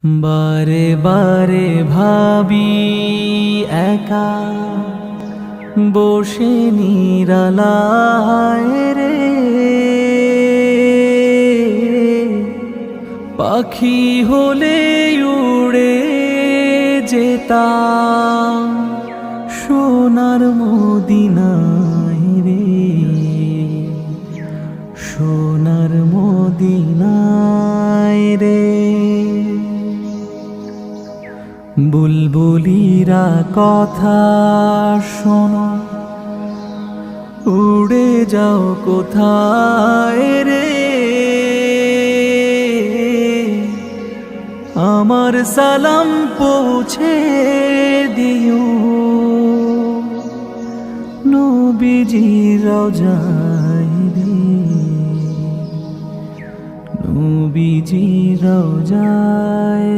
বারে বারে ভাবি একা বসে নিরালায় রে, পাখি হলে উড়ে যেতাম সোনার মদিনায় রে, সোনার মদিনায় রে। বুলবুলিরা কথা শোনো, উড়ে যাও কোথায় রে, আমার সালাম পৌঁছে দিও নবীজির রওজায় রে, নবীজির রওজায়